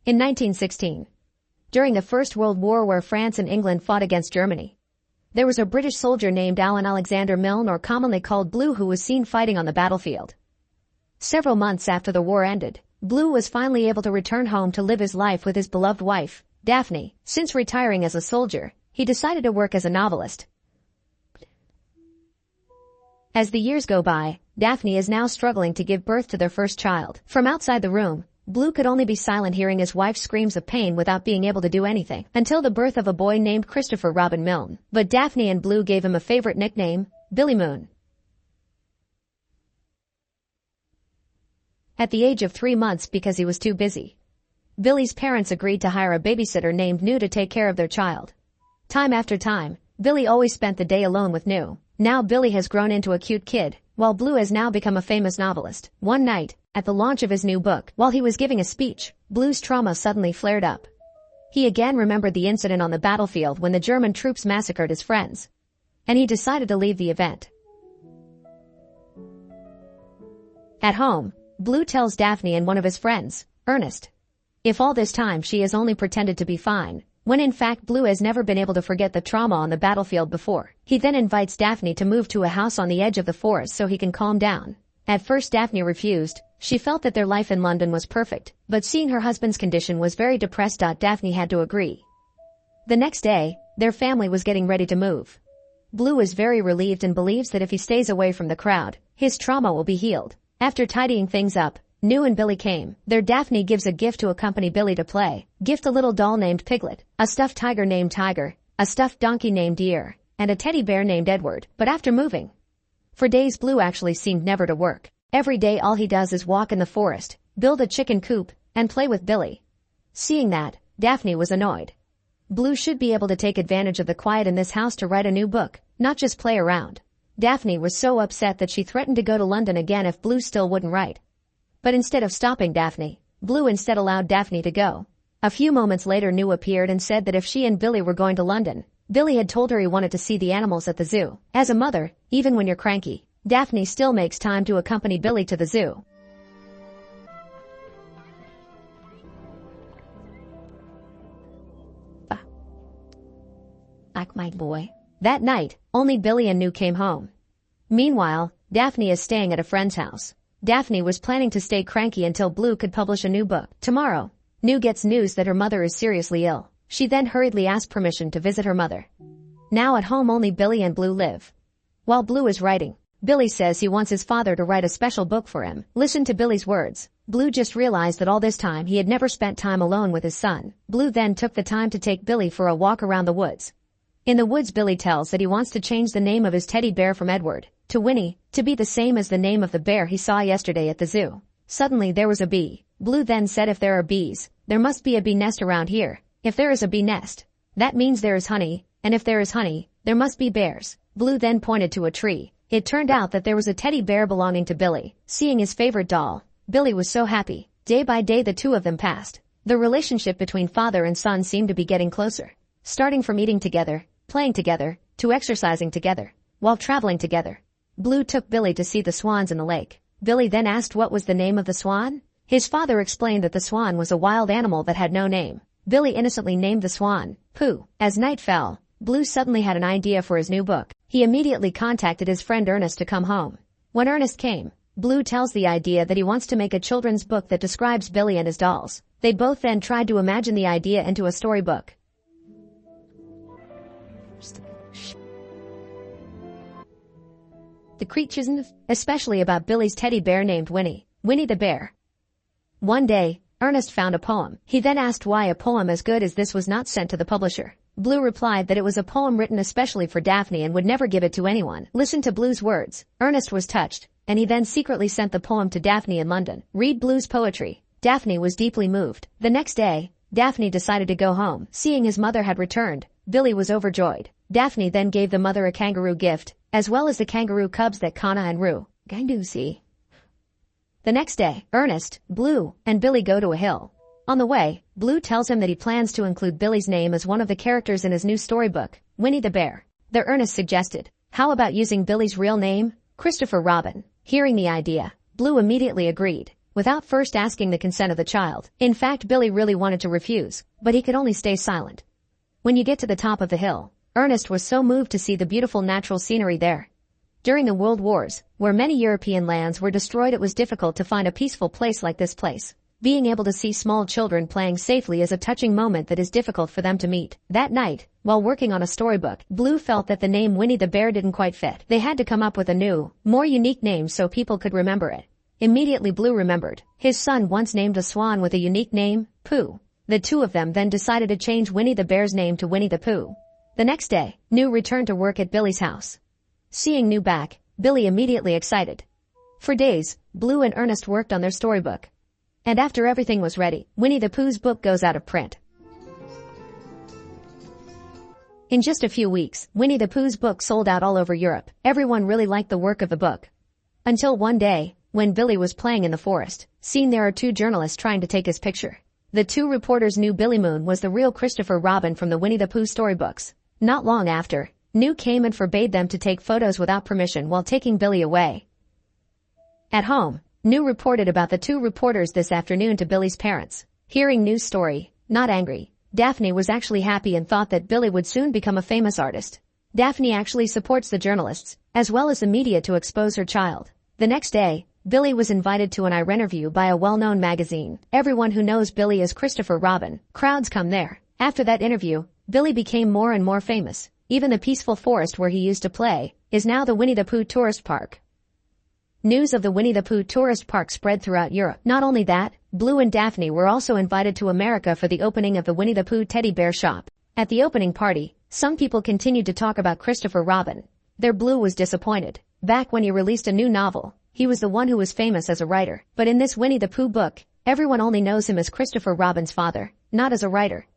In 1916, during the First World War where France and England fought against Germany, there was a British soldier named Alan Alexander Milne, or commonly called Blue, who was seen fighting on the battlefield. Several months after the war ended, Blue was finally able to return home to live his life with his beloved wife, Daphne. Since retiring as a soldier, he decided to work as a novelist. As the years go by, Daphne is now struggling to give birth to their first child. From outside the room, Blue could only be silent, hearing his wife's screams of pain without being able to do anything, until the birth of a boy named Christopher Robin Milne. But Daphne and Blue gave him a favorite nickname, Billy Moon. At the age of 3 months, because he was too busy, Billy's parents agreed to hire a babysitter named New to take care of their child. Time after time, Billy always spent the day alone with New. Now Billy has grown into a cute kid, while Blue has now become a famous novelist. One night, at the launch of his new book, while he was giving a speech, Blue's trauma suddenly flared up. He again remembered the incident on the battlefield when the German troops massacred his friends, and he decided to leave the event. At home, Blue tells Daphne and one of his friends, Ernest, if all this time she has only pretended to be fine, when in fact Blue has never been able to forget the trauma on the battlefield before. He then invites Daphne to move to a house on the edge of the forest so he can calm down. At first Daphne refused. She felt that their life in London was perfect, but seeing her husband's condition was very depressed. Daphne had to agree. The next day, their family was getting ready to move. Blue is very relieved and believes that if he stays away from the crowd, his trauma will be healed. After tidying things up, New and Billy came. There Daphne gives a gift to accompany Billy to play. Gift: a little doll named Piglet, a stuffed tiger named Tiger, a stuffed donkey named Deer, and a teddy bear named Edward. But after moving for days, Blue actually seemed never to work. Every day all he does is walk in the forest, build a chicken coop, and play with Billy. Seeing that, Daphne was annoyed. Blue should be able to take advantage of the quiet in this house to write a new book, not just play around. Daphne was so upset that she threatened to go to London again if Blue still wouldn't write. But instead of stopping Daphne, Blue instead allowed Daphne to go. A few moments later, New appeared and said that if she and Billy were going to London, Billy had told her he wanted to see the animals at the zoo. As a mother, even when you're cranky, Daphne still makes time to accompany Billy to the zoo. Like my boy. That night, only Billy and New came home. Meanwhile, Daphne is staying at a friend's house. Daphne was planning to stay cranky until Blue could publish a new book. Tomorrow, New gets news that her mother is seriously ill. She then hurriedly asks permission to visit her mother. Now at home, only Billy and Blue live. While Blue is writing, Billy says he wants his father to write a special book for him. Listen to Billy's words. Blue just realized that all this time he had never spent time alone with his son. Blue then took the time to take Billy for a walk around the woods. In the woods, Billy tells that he wants to change the name of his teddy bear from Edward to Winnie, to be the same as the name of the bear he saw yesterday at the zoo. Suddenly there was a bee. Blue then said, if there are bees, there must be a bee nest around here. If there is a bee nest, that means there is honey, and if there is honey, there must be bears. Blue then pointed to a tree. It turned out that there was a teddy bear belonging to Billy. Seeing his favorite doll, Billy was so happy. Day by day the two of them passed. The relationship between father and son seemed to be getting closer. Starting from eating together, playing together, to exercising together, while traveling together. Blue took Billy to see the swans in the lake. Billy then asked what was the name of the swan. His father explained that the swan was a wild animal that had no name. Billy innocently named the swan Pooh. As night fell, Blue suddenly had an idea for his new book. He immediately contacted his friend Ernest to come home. When Ernest came, Blue tells the idea that he wants to make a children's book that describes Billy and his dolls. They both then tried to imagine the idea into a storybook. The creatures, especially about Billy's teddy bear named Winnie the bear. One day, Ernest found a poem. He then asked why a poem as good as this was not sent to the publisher. Blue replied that it was a poem written especially for Daphne and would never give it to anyone. Listen to Blue's words. Ernest was touched, and he then secretly sent the poem to Daphne in London. Read Blue's poetry. Daphne was deeply moved. The next day, Daphne decided to go home. Seeing his mother had returned, Billy was overjoyed. Daphne then gave the mother a kangaroo gift, as well as the kangaroo cubs that Kana and Roo. Gandusi. The next day, Ernest, Blue, and Billy go to a hill. On the way, Blue tells him that he plans to include Billy's name as one of the characters in his new storybook, Winnie the Bear. There Ernest suggested, how about using Billy's real name, Christopher Robin? Hearing the idea, Blue immediately agreed. without first asking the consent of the child. In fact, Billy really wanted to refuse, but he could only stay silent. When you get to the top of the hill, Ernest was so moved to see the beautiful natural scenery there. During the World Wars, where many European lands were destroyed, it was difficult to find a peaceful place like this place. Being able to see small children playing safely is a touching moment that is difficult for them to meet. That night, while working on a storybook, Blue felt that the name Winnie the Bear didn't quite fit. They had to come up with a new, more unique name so people could remember it. Immediately Blue remembered. His son once named a swan with a unique name, Pooh. The two of them then decided to change Winnie the Bear's name to Winnie the Pooh. The next day, New returned to work at Billy's house. Seeing New back, Billy immediately excited. For days, Blue and Ernest worked on their storybook. And after everything was ready, Winnie the Pooh's book goes out of print. In just a few weeks, Winnie the Pooh's book sold out all over Europe. Everyone really liked the work of the book. Until one day, when Billy was playing in the forest, seeing there are two journalists trying to take his picture. The two reporters knew Billy Moon was the real Christopher Robin from the Winnie the Pooh storybooks. Not long after, New came and forbade them to take photos without permission while taking Billy away. At home, New reported about the two reporters this afternoon to Billy's parents. Hearing New's story, not angry, Daphne was actually happy and thought that Billy would soon become a famous artist. Daphne actually supports the journalists, as well as the media, to expose her child. The next day, Billy was invited to an interview by a well-known magazine. Everyone who knows Billy as Christopher Robin, crowds come there. After that interview, Billy became more and more famous. Even the peaceful forest where he used to play is now the Winnie the Pooh tourist park. News of the Winnie the Pooh tourist park spread throughout Europe. Not only that, Blue and Daphne were also invited to America for the opening of the Winnie the Pooh teddy bear shop. At the opening party, some people continued to talk about Christopher Robin. Their Blue was disappointed. Back when he released a new novel, he was the one who was famous as a writer. But in this Winnie the Pooh book, everyone only knows him as Christopher Robin's father, not as a writer.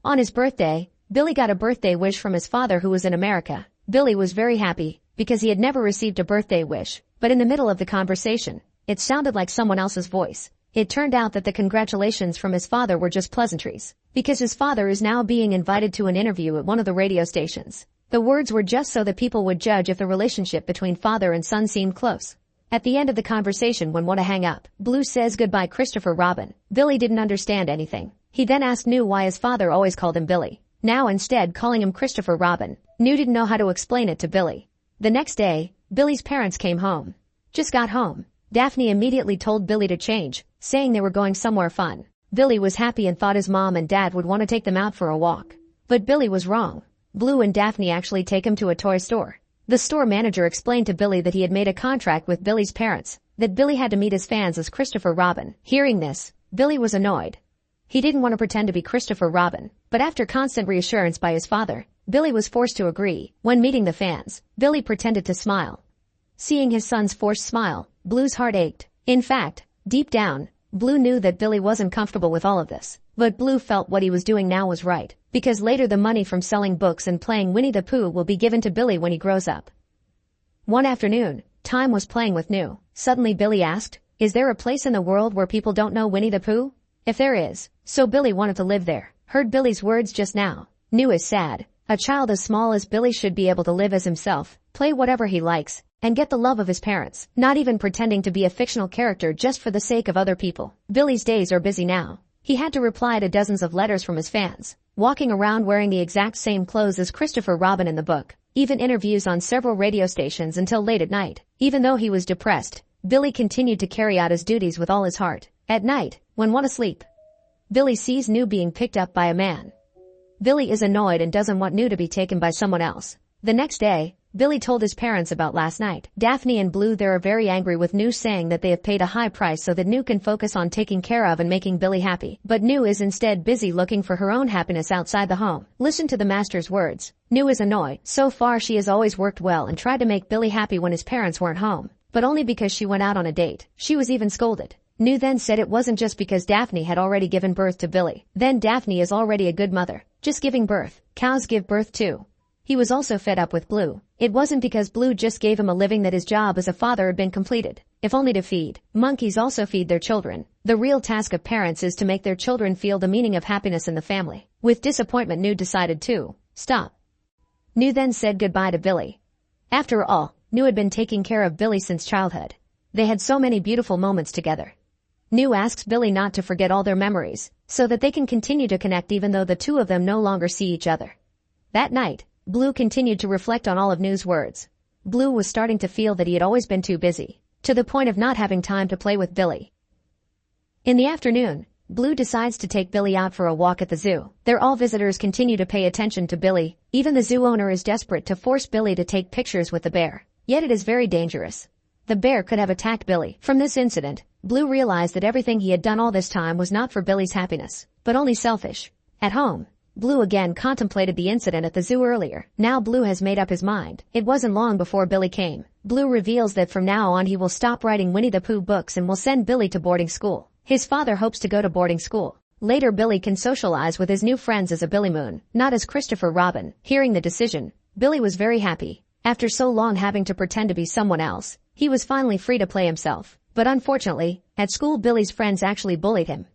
On his birthday, Billy got a birthday wish from his father who was in America. Billy was very happy, because he had never received a birthday wish. But in the middle of the conversation, it sounded like someone else's voice. It turned out that the congratulations from his father were just pleasantries, because his father is now being invited to an interview at one of the radio stations. The words were just so that people would judge if the relationship between father and son seemed close. At the end of the conversation, when want to hang up, Blue says goodbye Christopher Robin. Billy didn't understand anything. He then asked New why his father always called him Billy, now instead calling him Christopher Robin. New didn't know how to explain it to Billy. The next day, Billy's parents came home. Just got home. Daphne immediately told Billy to change, saying they were going somewhere fun. Billy was happy and thought his mom and dad would want to take them out for a walk. But Billy was wrong. Blue and Daphne actually take him to a toy store. The store manager explained to Billy that he had made a contract with Billy's parents, that Billy had to meet his fans as Christopher Robin. Hearing this, Billy was annoyed. He didn't want to pretend to be Christopher Robin, but after constant reassurance by his father, Billy was forced to agree. When meeting the fans, Billy pretended to smile. Seeing his son's forced smile, Blue's heart ached. In fact, deep down, Blue knew that Billy wasn't comfortable with all of this. But Blue felt what he was doing now was right, because later the money from selling books and playing Winnie the Pooh will be given to Billy when he grows up. One afternoon, Time was playing with New. Suddenly Billy asked, "Is there a place in the world where people don't know Winnie the Pooh?" If there is, so Billy wanted to live there. Heard Billy's words just now. New is sad. A child as small as Billy should be able to live as himself, play whatever he likes, and get the love of his parents, not even pretending to be a fictional character just for the sake of other people. Billy's days are busy now. He had to reply to dozens of letters from his fans, walking around wearing the exact same clothes as Christopher Robin in the book, even interviews on several radio stations until late at night. Even though he was depressed, Billy continued to carry out his duties with all his heart. At night, when want to sleep, Billy sees New being picked up by a man. Billy is annoyed and doesn't want New to be taken by someone else. The next day, Billy told his parents about last night. Daphne and Blue there are very angry with New, saying that they have paid a high price so that New can focus on taking care of and making Billy happy. But New is instead busy looking for her own happiness outside the home. Listen to the master's words. New is annoyed. So far she has always worked well and tried to make Billy happy when his parents weren't home, but only because she went out on a date. She was even scolded. New then said it wasn't just because Daphne had already given birth to Billy. Then Daphne is already a good mother. Just giving birth. Cows give birth too. He was also fed up with Blue. It wasn't because Blue just gave him a living that his job as a father had been completed, if only to feed. Monkeys also feed their children. The real task of parents is to make their children feel the meaning of happiness in the family. With disappointment, New decided to stop. New then said goodbye to Billy. After all, New had been taking care of Billy since childhood. They had so many beautiful moments together. New asks Billy not to forget all their memories, so that they can continue to connect even though the two of them no longer see each other. That night, Blue continued to reflect on all of New's words. Blue was starting to feel that he had always been too busy, to the point of not having time to play with Billy. In the afternoon, Blue decides to take Billy out for a walk at the zoo. There all visitors continue to pay attention to Billy. Even the zoo owner is desperate to force Billy to take pictures with the bear. Yet it is very dangerous. The bear could have attacked Billy. From this incident, Blue realized that everything he had done all this time was not for Billy's happiness, but only selfish. At home, Blue again contemplated the incident at the zoo earlier. Now Blue has made up his mind. It wasn't long before Billy came. Blue reveals that from now on he will stop writing Winnie the Pooh books and will send Billy to boarding school. His father hopes to go to boarding school. Later Billy can socialize with his new friends as a Billy Moon, not as Christopher Robin. Hearing the decision, Billy was very happy. After so long having to pretend to be someone else, he was finally free to play himself. But unfortunately, at school Billy's friends actually bullied him.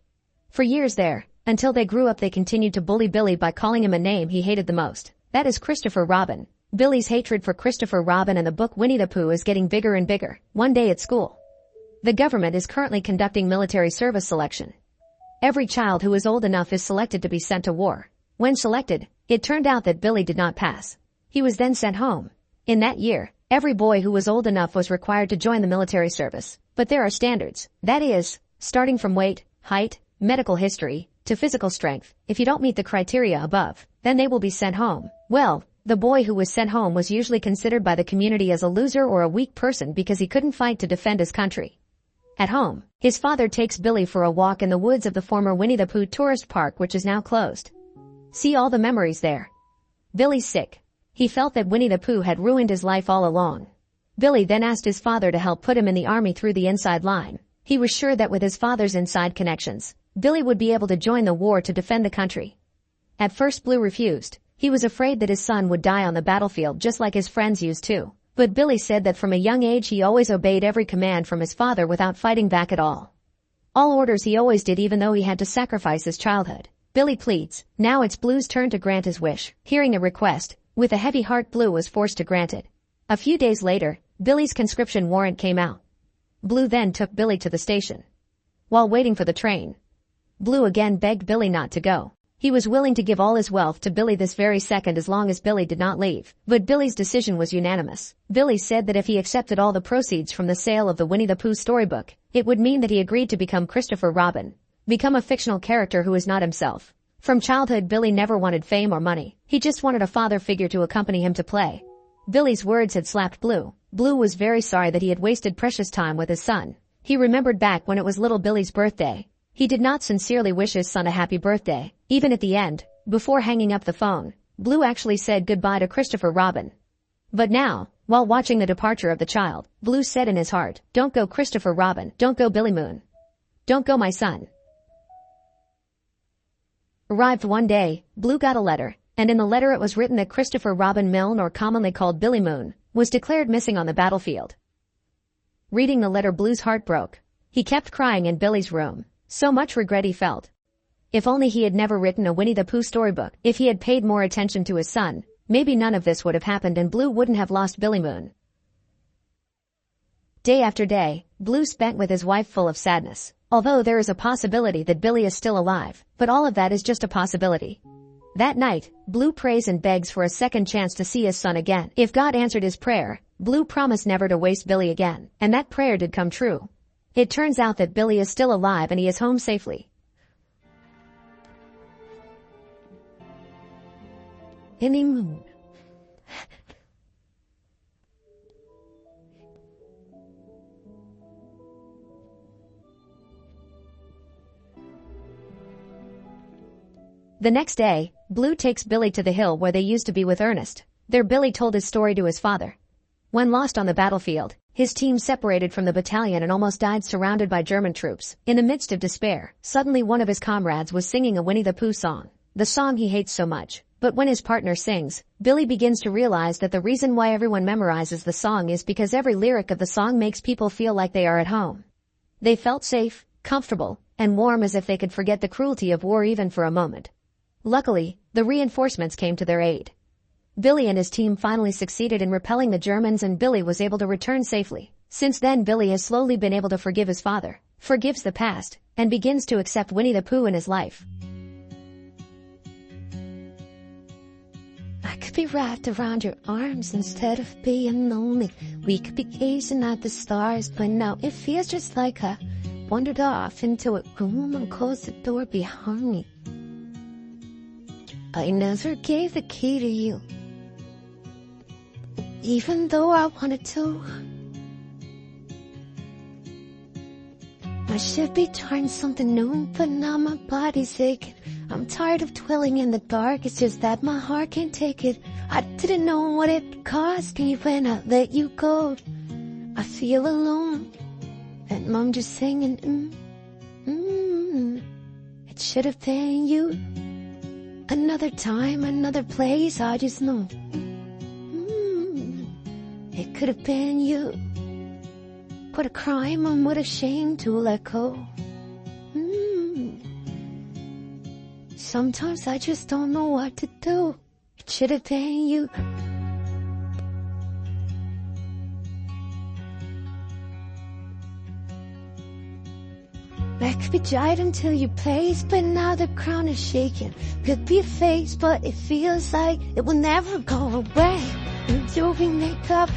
For years there, until they grew up, they continued to bully Billy by calling him a name he hated the most. That is Christopher Robin. Billy's hatred for Christopher Robin and the book Winnie the Pooh is getting bigger and bigger. One day at school, the government is currently conducting military service selection. Every child who is old enough is selected to be sent to war. When selected, it turned out that Billy did not pass. He was then sent home. In that year, every boy who was old enough was required to join the military service. But there are standards. That is, starting from weight, height, medical history, to physical strength. If you don't meet the criteria above, then they will be sent home. Well, the boy who was sent home was usually considered by the community as a loser or a weak person because he couldn't fight to defend his country. At home, his father takes Billy for a walk in the woods of the former Winnie the Pooh tourist park, which is now closed. See all the memories there. Billy's sick. He felt that Winnie the Pooh had ruined his life all along. Billy then asked his father to help put him in the army through the inside line. He was sure that with his father's inside connections, Billy would be able to join the war to defend the country. At first Blue refused. He was afraid that his son would die on the battlefield just like his friends used to. But Billy said that from a young age he always obeyed every command from his father without fighting back at all. All orders he always did even though he had to sacrifice his childhood. Billy pleads. Now it's Blue's turn to grant his wish. Hearing the request, with a heavy heart Blue was forced to grant it. A few days later, Billy's conscription warrant came out. Blue then took Billy to the station. While waiting for the train, Blue again begged Billy not to go. He was willing to give all his wealth to Billy this very second as long as Billy did not leave. But Billy's decision was unanimous. Billy said that if he accepted all the proceeds from the sale of the Winnie the Pooh storybook, it would mean that he agreed to become Christopher Robin, become a fictional character who is not himself. From childhood Billy never wanted fame or money. He just wanted a father figure to accompany him to play. Billy's words had slapped Blue. Blue was very sorry that he had wasted precious time with his son. He remembered back when it was little Billy's birthday. He did not sincerely wish his son a happy birthday. Even at the end, before hanging up the phone, Blue actually said goodbye to Christopher Robin. But now, while watching the departure of the child, Blue said in his heart, "Don't go Christopher Robin, don't go Billy Moon. Don't go my son." Arrived one day, Blue got a letter, and in the letter it was written that Christopher Robin Milne, or commonly called Billy Moon, was declared missing on the battlefield. Reading the letter Blue's heart broke. He kept crying in Billy's room. So much regret he felt. If only he had never written a Winnie the Pooh storybook. If he had paid more attention to his son, maybe none of this would have happened and Blue wouldn't have lost Billy Moon. Day after day, Blue spent with his wife full of sadness. Although there is a possibility that Billy is still alive, but all of that is just a possibility. That night, Blue prays and begs for a second chance to see his son again. If God answered his prayer, Blue promised never to waste Billy again, and that prayer did come true. It turns out that Billy is still alive and he is home safely. Any moon. The next day, Blue takes Billy to the hill where they used to be with Ernest. There Billy told his story to his father. When lost on the battlefield, his team separated from the battalion and almost died surrounded by German troops. In the midst of despair, suddenly one of his comrades was singing a Winnie the Pooh song, the song he hates so much. But when his partner sings, Billy begins to realize that the reason why everyone memorizes the song is because every lyric of the song makes people feel like they are at home. They felt safe, comfortable, and warm as if they could forget the cruelty of war even for a moment. Luckily, the reinforcements came to their aid. Billy and his team finally succeeded in repelling the Germans and Billy was able to return safely. Since then Billy has slowly been able to forgive his father. forgives the past, and begins to accept Winnie the Pooh in his life. I could be wrapped around your arms instead of being lonely. We could be gazing at the stars, but now it feels just like I wandered off into a room and closed the door behind me. I never gave the key to you, even though I wanted to. I should be trying something new, but now my body's aching. I'm tired of dwelling in the dark, it's just that my heart can't take it. I didn't know what it cost me when I let you go. I feel alone, and I'm just singing, It should have been you. Another time, another place, I just know. It could have been you. What a crime, and what a shame to let go. Sometimes I just don't know what to do. It should have been you. That could be dried until you place, but now the crown is shaking. Could be a face, but it feels like it will never go away. Until we make up,